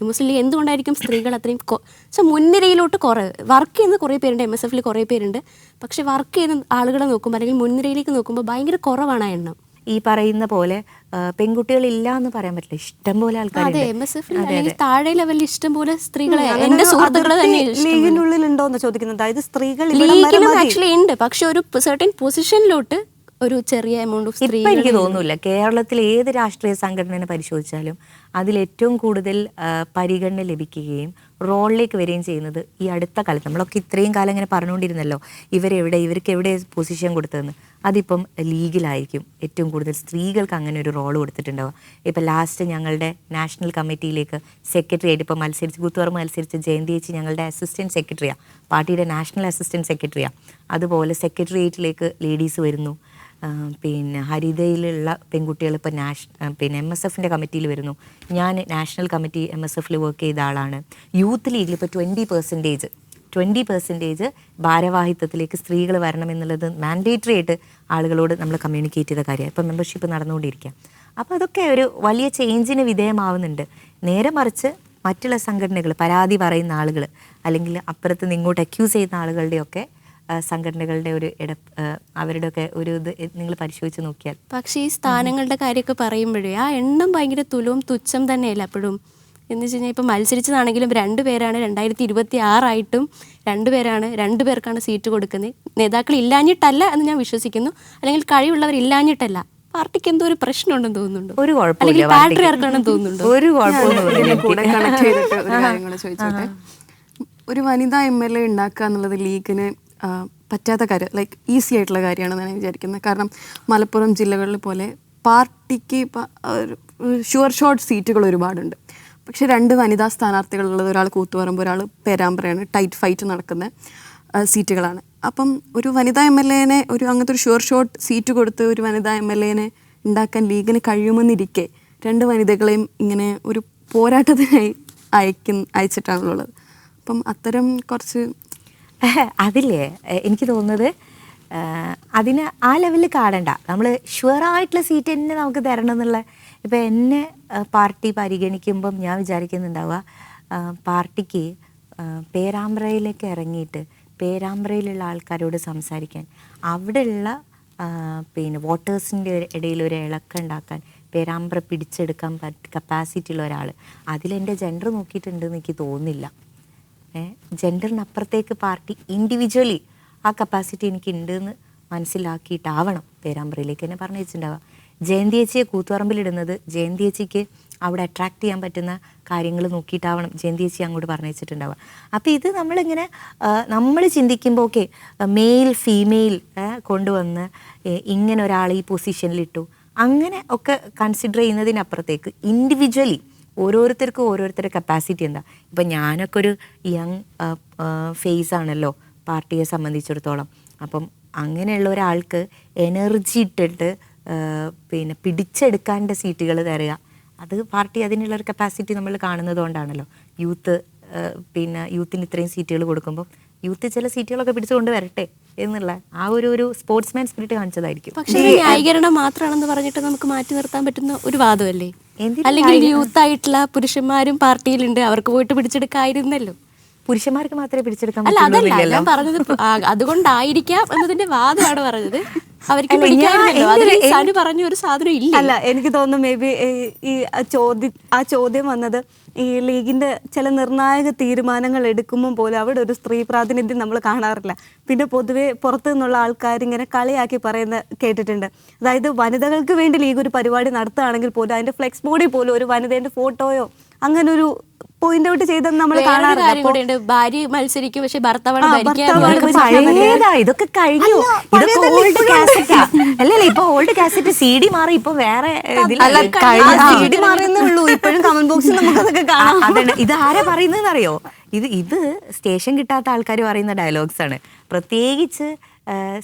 മുസ്ലിം league എന്തുകൊണ്ടായിരിക്കും സ്ത്രീകൾ അത്രയും മുൻനിരയിലോട്ട് വർക്ക് ചെയ്യുന്ന കുറേ പേരുണ്ട്, MSF കുറേ പേരുണ്ട്. പക്ഷെ വർക്ക് ചെയ്യുന്ന ആളുകളെ നോക്കുമ്പോൾ അല്ലെങ്കിൽ മുൻനിരയിലേക്ക് നോക്കുമ്പോൾ ഭയങ്കര കുറവാണ് ആ എണ്ണം. ഈ പറയുന്ന പോലെ പെൺകുട്ടികളില്ല എന്ന് പറയാൻ പറ്റില്ല, ഇഷ്ടം പോലെ ആൾക്കാർ. അതെ, MSF അല്ലെങ്കിൽ താഴെ ലെവലിൽ ഇഷ്ടം പോലെ സ്ത്രീകളെ എന്റെ സുഹൃത്തുക്കളെ തന്നെ ലീഗിനുള്ളിൽ ഉണ്ടോന്ന് ചോദിക്കുന്നത്. അതായത് സ്ത്രീകൾ ലീഗിലും ആക്ച്വലി ഉണ്ട്, പക്ഷെ ഒരു സെർട്ടൻ പൊസിഷനിലോട്ട് ഒരു ചെറിയ എമൗണ്ട് ഓഫ് സ്ത്രീകൾ. എനിക്ക് തോന്നുന്നില്ല കേരളത്തിൽ ഏത് രാഷ്ട്രീയ സംഘടനയെ പരിശോധിച്ചാലും അതിലേറ്റവും കൂടുതൽ പരിഗണന ലഭിക്കുകയും റോളിലേക്ക് വരികയും ചെയ്യുന്നത് ഈ അടുത്ത കാലത്ത്. നമ്മളൊക്കെ ഇത്രയും കാലം ഇങ്ങനെ പറഞ്ഞുകൊണ്ടിരുന്നല്ലോ ഇവർക്ക് എവിടെ പൊസിഷൻ കൊടുത്തതെന്ന്. അതിപ്പം ലീഗിലായിരിക്കും ഏറ്റവും കൂടുതൽ സ്ത്രീകൾക്ക് അങ്ങനെ ഒരു റോൾ കൊടുത്തിട്ടുണ്ടാവുക. ഇപ്പം ലാസ്റ്റ് ഞങ്ങളുടെ നാഷണൽ കമ്മിറ്റിയിലേക്ക് സെക്രട്ടറി ആയിട്ട് ഇപ്പം കൂത്തുപറമ്പ് മത്സരിച്ച ജയന്തി ചേച്ചി ഞങ്ങളുടെ അസിസ്റ്റൻറ്റ് സെക്രട്ടറിയാണ്, പാർട്ടിയുടെ നാഷണൽ അസിസ്റ്റൻറ്റ് സെക്രട്ടറിയാണ്. അതുപോലെ സെക്രട്ടേറിയറ്റിലേക്ക് ലേഡീസ് വരുന്നു. പിന്നെ ഹരിതയിലുള്ള പെൺകുട്ടികൾ ഇപ്പോൾ MSF കമ്മിറ്റിയിൽ വരുന്നു. ഞാൻ നാഷണൽ കമ്മിറ്റി MSF വർക്ക് ചെയ്ത ആളാണ്. യൂത്ത് ലീഗിൽ ഇപ്പോൾ 20% ഭാരവാഹിത്വത്തിലേക്ക് സ്ത്രീകൾ വരണമെന്നുള്ളത് മാൻഡേറ്ററി ആയിട്ട് ആളുകളോട് നമ്മൾ കമ്മ്യൂണിക്കേറ്റ് ചെയ്ത കാര്യമാണ്. ഇപ്പോൾ മെമ്പർഷിപ്പ് നടന്നുകൊണ്ടിരിക്കുക. അപ്പോൾ അതൊക്കെ ഒരു വലിയ ചേഞ്ചിന് വിധേയമാവുന്നുണ്ട്. നേരെ മറിച്ച് മറ്റുള്ള സംഘടനകൾ, പരാതി പറയുന്ന ആളുകൾ അല്ലെങ്കിൽ അപ്പുറത്ത് നിന്ന് ഇങ്ങോട്ട് അക്യൂസ് ചെയ്യുന്ന ആളുകളുടെയൊക്കെ സംഘടനകളുടെ അവരുടെയൊക്കെ ഒരു ഇത് നിങ്ങൾ പരിശോധിച്ച് നോക്കിയാൽ. പക്ഷേ ഈ സ്ഥാനങ്ങളുടെ കാര്യമൊക്കെ പറയുമ്പോഴേ ആ എണ്ണം ഭയങ്കര തുച്ഛം തന്നെയല്ല എപ്പോഴും. എന്ന് വെച്ച് കഴിഞ്ഞാൽ ഇപ്പം മത്സരിച്ചതാണെങ്കിലും 2 പേരാണ്, 2026 2 പേർക്കാണ് സീറ്റ് കൊടുക്കുന്നത്. നേതാക്കൾ ഇല്ലാഞ്ഞിട്ടല്ല എന്ന് ഞാൻ വിശ്വസിക്കുന്നു, അല്ലെങ്കിൽ കഴിവുള്ളവർ ഇല്ലാഞ്ഞിട്ടല്ല. പാർട്ടിക്ക് എന്തോ ഒരു പ്രശ്നമുണ്ടെന്ന് തോന്നുന്നുണ്ട്. ഒരു കുഴപ്പമില്ല, പാട്രിയാർക്കാണെന്ന് തോന്നുന്നുണ്ട്. ഒരു കുഴപ്പമൊന്നും കണക്ട് ചെയ്തിട്ട് ഒരു കാര്യം കൂടെ ചോദിച്ചോട്ടെ. ഒരു വനിതാ MLA ഉണ്ടാക്കുക എന്നുള്ളത് ലീഗിന് പറ്റാത്ത കാര്യം, ലൈക്ക് ഈസി ആയിട്ടുള്ള കാര്യമാണെന്നാണ് ഞാൻ വിചാരിക്കുന്നത്. കാരണം മലപ്പുറം ജില്ലകളിൽ പോലെ പാർട്ടിക്ക് ഷുവർ ഷോട്ട് സീറ്റുകൾ ഒരുപാടുണ്ട്. പക്ഷേ 2 വനിതാ സ്ഥാനാർത്ഥികളുള്ളത്, ഒരാൾ കൂത്തുപറമ്പ്, ഒരാൾ പേരാമ്പ്രയാണ്. ടൈറ്റ് ഫൈറ്റ് നടക്കുന്ന സീറ്റുകളാണ്. അപ്പം ഒരു വനിതാ MLA അങ്ങനത്തെ ഒരു ഷുവർ ഷോട്ട് സീറ്റ് കൊടുത്ത് ഒരു വനിതാ MLA ഉണ്ടാക്കാൻ ലീഗിന് കഴിയുമെന്നിരിക്കെ 2 വനിതകളെയും ഇങ്ങനെ ഒരു പോരാട്ടത്തിനായി അയച്ചിട്ടാണുള്ളത്. അപ്പം അത്തരം കുറച്ച് അതില്ലേ എനിക്ക് തോന്നുന്നത് അതിന് ആ ലെവലിൽ കാണണ്ട. നമ്മൾ ഷുവറായിട്ടുള്ള സീറ്റ് തന്നെ നമുക്ക് തരണം എന്നുള്ള. ഇപ്പം എന്നെ പാർട്ടി പരിഗണിക്കുമ്പം ഞാൻ വിചാരിക്കുന്നുണ്ടാവുക, പാർട്ടിക്ക് പേരാമ്പ്രയിലേക്ക് ഇറങ്ങിയിട്ട് പേരാമ്പ്രയിലുള്ള ആൾക്കാരോട് സംസാരിക്കാൻ, അവിടെയുള്ള വോട്ടേഴ്സിൻ്റെ ഇടയിൽ ഒരു ഇളക്കം ഉണ്ടാക്കാൻ, പേരാമ്പ്ര പിടിച്ചെടുക്കാൻ കപ്പാസിറ്റി ഉള്ള ഒരാൾ. അതിലെൻ്റെ ജെൻഡർ നോക്കിയിട്ടുണ്ടെന്ന് എനിക്ക് തോന്നുന്നില്ല. ജെൻഡറിനപ്പുറത്തേക്ക് പാർട്ടി ഇൻഡിവിജ്വലി ആ കപ്പാസിറ്റി എനിക്ക് ഉണ്ടെന്ന് മനസ്സിലാക്കിയിട്ടാവണം പേരാമ്പ്രയിലേക്ക് എന്നെ പറഞ്ഞു വെച്ചിട്ടുണ്ടാവുക. ജയന്തി ചേച്ചിയെ കൂത്തുപറമ്പിലിടുന്നത് ജയന്തി ചേച്ചിക്ക് അവിടെ അട്രാക്ട് ചെയ്യാൻ പറ്റുന്ന കാര്യങ്ങൾ നോക്കിയിട്ടാവണം ജയന്തി ചേച്ചി അങ്ങോട്ട് പറഞ്ഞു വെച്ചിട്ടുണ്ടാവുക. അപ്പോൾ ഇത് നമ്മളിങ്ങനെ നമ്മൾ ചിന്തിക്കുമ്പോൾ ഓക്കെ മെയിൽ ഫീമെയിൽ കൊണ്ടുവന്ന് ഇങ്ങനെ ഒരാൾ ഈ പൊസിഷനിലിട്ടു അങ്ങനെ ഒക്കെ കൺസിഡർ ചെയ്യുന്നതിനപ്പുറത്തേക്ക് ഇൻഡിവിജ്വലി ഓരോരുത്തർക്കും ഓരോരുത്തരുടെ കപ്പാസിറ്റി എന്താ. ഇപ്പം ഞാനൊക്കെ ഒരു യങ് ഫേസ് ആണല്ലോ പാർട്ടിയെ സംബന്ധിച്ചിടത്തോളം. അപ്പം അങ്ങനെയുള്ള ഒരാൾക്ക് എനർജി ഇട്ടിട്ട് പിടിച്ചെടുക്കാണ്ട സീറ്റുകൾ തരിക, അത് പാർട്ടി അതിനുള്ളൊരു കപ്പാസിറ്റി നമ്മൾ കാണുന്നത് കൊണ്ടാണല്ലോ. യൂത്തിന് ഇത്രയും സീറ്റുകൾ കൊടുക്കുമ്പോൾ യൂത്ത് ചില സീറ്റുകളൊക്കെ പിടിച്ചുകൊണ്ട് വരട്ടെ എന്നുള്ള ആ ഒരു സ്പോർട്സ്മാൻ സ്പിരിറ്റ് കാണിച്ചതായിരിക്കും. പക്ഷേ ന്യായീകരണം മാത്രമാണെന്ന് പറഞ്ഞിട്ട് നമുക്ക് മാറ്റി നിർത്താൻ പറ്റുന്ന ഒരു വാദമല്ലേ? അല്ലെങ്കിൽ യൂത്ത് ആയിട്ടുള്ള പുരുഷന്മാരും പാർട്ടിയിലുണ്ട്, അവർക്ക് പോയിട്ട് പിടിച്ചെടുക്കായിരുന്നല്ലോ. പുരുഷന്മാർക്ക് മാത്രമേ പിടിച്ചെടുക്കാൻ അല്ല, അതല്ല ഞാൻ പറഞ്ഞത്. അതുകൊണ്ടായിരിക്കാം എന്നതിന്റെ വാദമാണ് പറഞ്ഞത്. അവർക്ക് പറഞ്ഞ ഒരു സാധനം ഇല്ല. അല്ല, എനിക്ക് തോന്നുന്നു മേ ബി ആ ചോദ്യം വന്നത് ഈ ലീഗിന്റെ ചില നിർണായക തീരുമാനങ്ങൾ എടുക്കുമ്പോൾ പോലും അവിടെ ഒരു സ്ത്രീ പ്രാതിനിധ്യം നമ്മൾ കാണാറില്ല. പിന്നെ പൊതുവെ പുറത്തു നിന്നുള്ള ആൾക്കാർ ഇങ്ങനെ കളിയാക്കി പറയുന്ന കേട്ടിട്ടുണ്ട്. അതായത് വനിതകൾക്ക് വേണ്ടി ലീഗ് ഒരു പരിപാടി നടത്തുകയാണെങ്കിൽ പോലും അതിന്റെ ഫ്ലെക്സ് ബോർഡിൽ പോലും ഒരു വനിതേന്റെ ഫോട്ടോയോ അങ്ങനെ ഒരു പോയിന്റ് ഔട്ട് ചെയ്തെന്ന് നമ്മൾ കാണാറുണ്ട്. ഭാര്യ മത്സരിക്കും, പക്ഷെ ഭർത്താവാണ് ഇതൊക്കെ കഴിഞ്ഞു. അല്ലല്ല, ഇപ്പൊ ഓൾഡ് കാസറ്റ് CD മാറി ഇപ്പൊ വേറെ CD മാറിയെന്നേ ഉള്ളൂ. ഇപ്പോഴും കമന്റ് ബോക്സിൽ നമുക്കതൊക്കെ കാണാം. അതാണ് ഇത് ആരാ പറയുന്നതെന്ന് അറിയോ? ഇത് സ്റ്റേഷൻ കിട്ടാത്ത ആൾക്കാർ പറയുന്ന ഡയലോഗ്സ് ആണ്. പ്രത്യേകിച്ച്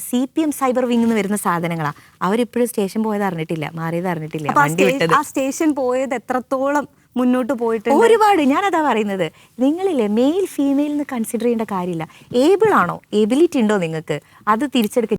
CPM സൈബർ വിങ് എന്ന് വരുന്ന സാധനങ്ങളാ. അവരിപ്പോഴും സ്റ്റേഷൻ പോയത് അറിഞ്ഞിട്ടില്ല, മാറിയത് അറിഞ്ഞിട്ടില്ല, വണ്ടി വിട്ടത്. ആ സ്റ്റേഷൻ പോയത് എത്രത്തോളം മുന്നോട്ട് പോയിട്ട് ഒരുപാട്. ഞാനതാ പറയുന്നത്, നിങ്ങളില്ലേ മെയിൽ ഫീമെയിൽ എന്ന് കൺസിഡർ ചെയ്യേണ്ട കാര്യമില്ല. ഏബിൾ ആണോ, എബിലിറ്റി ഉണ്ടോ നിങ്ങൾക്ക്, അത് തിരിച്ചെടുക്കുക.